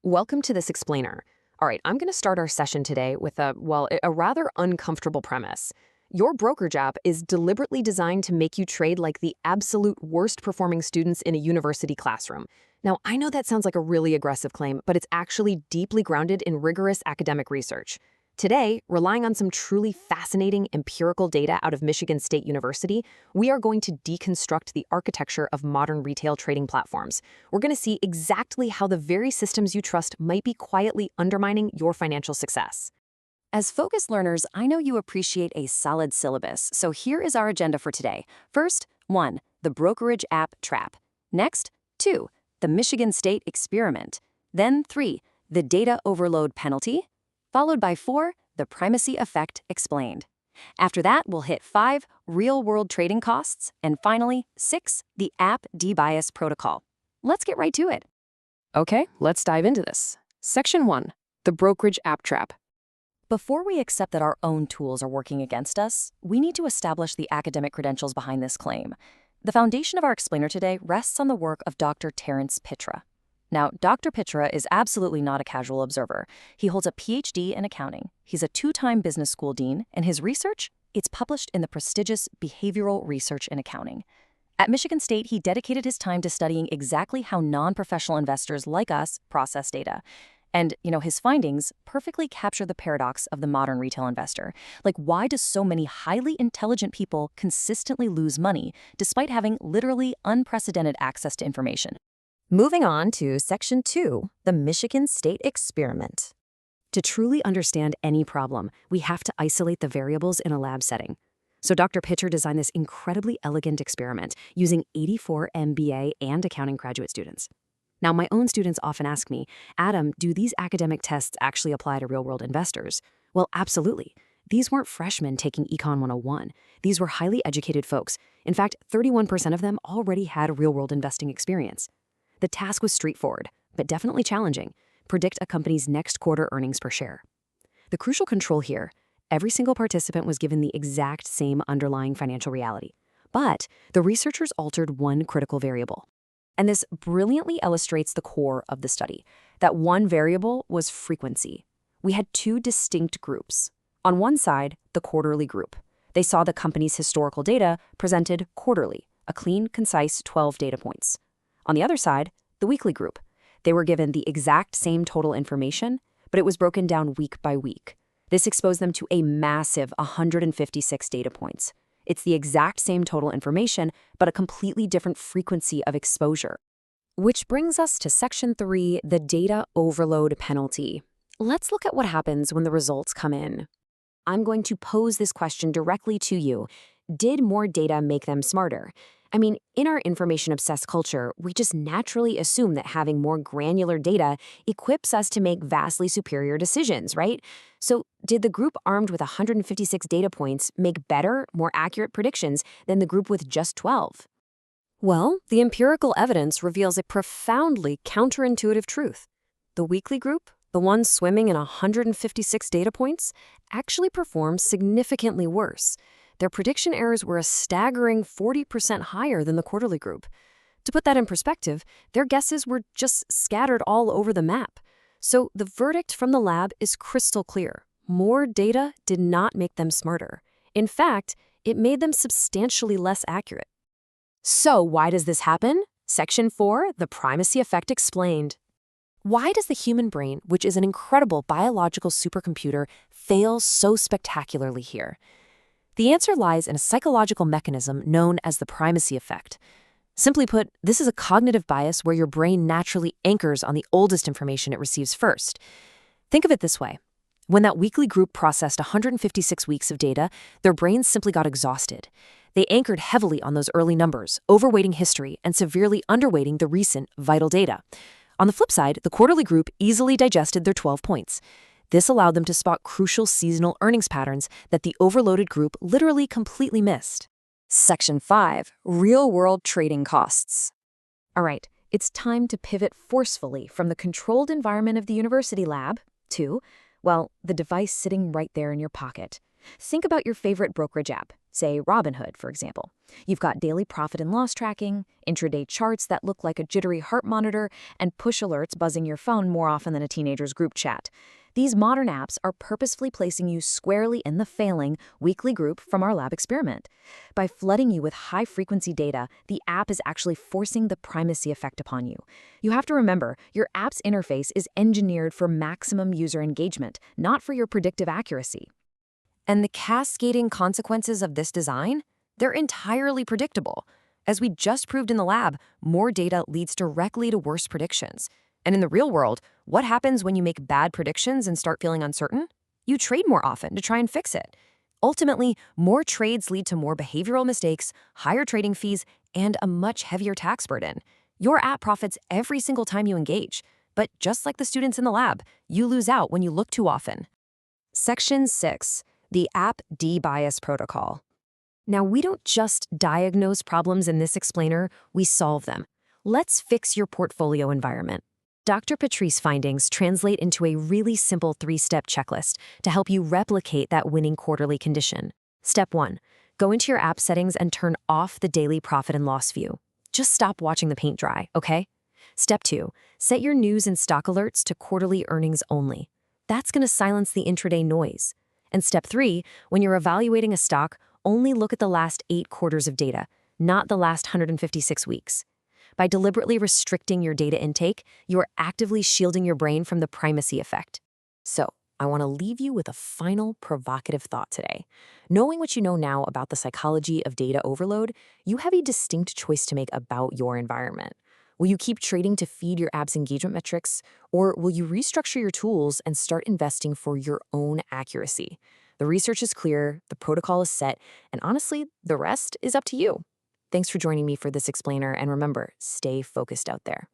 Welcome to this explainer. All right, I'm going to start our session today with a rather uncomfortable premise. Your brokerage app is deliberately designed to make you trade like the absolute worst performing students in a university classroom. Now, I know that sounds like a really aggressive claim, but it's actually deeply grounded in rigorous academic research. Today, relying on some truly fascinating empirical data out of Michigan State University, we are going to deconstruct the architecture of modern retail trading platforms. We're going to see exactly how the very systems you trust might be quietly undermining your financial success. As focused learners, I know you appreciate a solid syllabus, so here is our agenda for today. First, 1. The brokerage app trap. Next, 2. The Michigan State experiment. Then 3. The data overload penalty. Followed by 4. The primacy effect explained. After that, we'll hit 5. Real-world trading costs. And finally, 6. The app debias protocol. Let's get right to it. Okay, let's dive into this. Section 1. The brokerage app trap. Before we accept that our own tools are working against us, we need to establish the academic credentials behind this claim. The foundation of our explainer today rests on the work of Dr. Terence Pitre. Now, Dr. Pitre is absolutely not a casual observer. He holds a PhD in accounting. He's a 2-time business school dean, and his research, it's published in the prestigious Behavioral Research in Accounting. At Michigan State, he dedicated his time to studying exactly how non-professional investors like us process data. And, his findings perfectly capture the paradox of the modern retail investor. Like, why do so many highly intelligent people consistently lose money despite having literally unprecedented access to information? Moving on to Section 2, the Michigan State experiment. To truly understand any problem, we have to isolate the variables in a lab setting. So Dr. Pitre designed this incredibly elegant experiment using 84 MBA and accounting graduate students. Now, my own students often ask me, Adam, do these academic tests actually apply to real-world investors? Well, absolutely. These weren't freshmen taking Econ 101. These were highly educated folks. In fact, 31% of them already had real-world investing experience. The task was straightforward, but definitely challenging. Predict a company's next quarter earnings per share. The crucial control here, every single participant was given the exact same underlying financial reality. But the researchers altered one critical variable. And this brilliantly illustrates the core of the study. That one variable was frequency. We had 2 distinct groups. On one side, the quarterly group. They saw the company's historical data presented quarterly, a clean, concise 12 data points. On the other side, the weekly group. They were given the exact same total information, but it was broken down week by week. This exposed them to a massive 156 data points. It's the exact same total information, but a completely different frequency of exposure. Which brings us to Section 3, the data overload penalty. Let's look at what happens when the results come in. I'm going to pose this question directly to you. Did more data make them smarter? I mean, in our information-obsessed culture, we just naturally assume that having more granular data equips us to make vastly superior decisions, right? So did the group armed with 156 data points make better, more accurate predictions than the group with just 12? Well, the empirical evidence reveals a profoundly counterintuitive truth. The weekly group, the one swimming in 156 data points, actually performed significantly worse. Their prediction errors were a staggering 40% higher than the quarterly group. To put that in perspective, their guesses were just scattered all over the map. So the verdict from the lab is crystal clear. More data did not make them smarter. In fact, it made them substantially less accurate. So why does this happen? Section 4, the primacy effect explained. Why does the human brain, which is an incredible biological supercomputer, fail so spectacularly here? The answer lies in a psychological mechanism known as the primacy effect. Simply put, this is a cognitive bias where your brain naturally anchors on the oldest information it receives first. Think of it this way. When that weekly group processed 156 weeks of data, their brains simply got exhausted. They anchored heavily on those early numbers, overweighting history and severely underweighting the recent vital data. On the flip side, the quarterly group easily digested their 12 points. This allowed them to spot crucial seasonal earnings patterns that the overloaded group literally completely missed. Section 5, real-world trading costs. All right, it's time to pivot forcefully from the controlled environment of the university lab to, well, the device sitting right there in your pocket. Think about your favorite brokerage app, say Robinhood, for example. You've got daily profit and loss tracking, intraday charts that look like a jittery heart monitor, and push alerts buzzing your phone more often than a teenager's group chat. These modern apps are purposefully placing you squarely in the failing weekly group from our lab experiment. By flooding you with high-frequency data, the app is actually forcing the primacy effect upon you. You have to remember, your app's interface is engineered for maximum user engagement, not for your predictive accuracy. And the cascading consequences of this design? They're entirely predictable. As we just proved in the lab, more data leads directly to worse predictions. And in the real world, what happens when you make bad predictions and start feeling uncertain? You trade more often to try and fix it. Ultimately, more trades lead to more behavioral mistakes, higher trading fees, and a much heavier tax burden. Your app profits every single time you engage. But just like the students in the lab, you lose out when you look too often. Section 6. The app de-bias protocol. Now, we don't just diagnose problems in this explainer, we solve them. Let's fix your portfolio environment. Dr. Pitre's findings translate into a really simple 3-step checklist to help you replicate that winning quarterly condition. Step 1. Go into your app settings and turn off the daily profit and loss view. Just stop watching the paint dry, okay? Step 2. Set your news and stock alerts to quarterly earnings only. That's going to silence the intraday noise. And step 3, when you're evaluating a stock, only look at the last 8 quarters of data, not the last 156 weeks. By deliberately restricting your data intake, you are actively shielding your brain from the primacy effect. So, I want to leave you with a final provocative thought today. Knowing what you know now about the psychology of data overload, you have a distinct choice to make about your environment. Will you keep trading to feed your app's engagement metrics, or will you restructure your tools and start investing for your own accuracy? The research is clear, the protocol is set, and honestly, the rest is up to you. Thanks for joining me for this explainer, and remember, stay focused out there.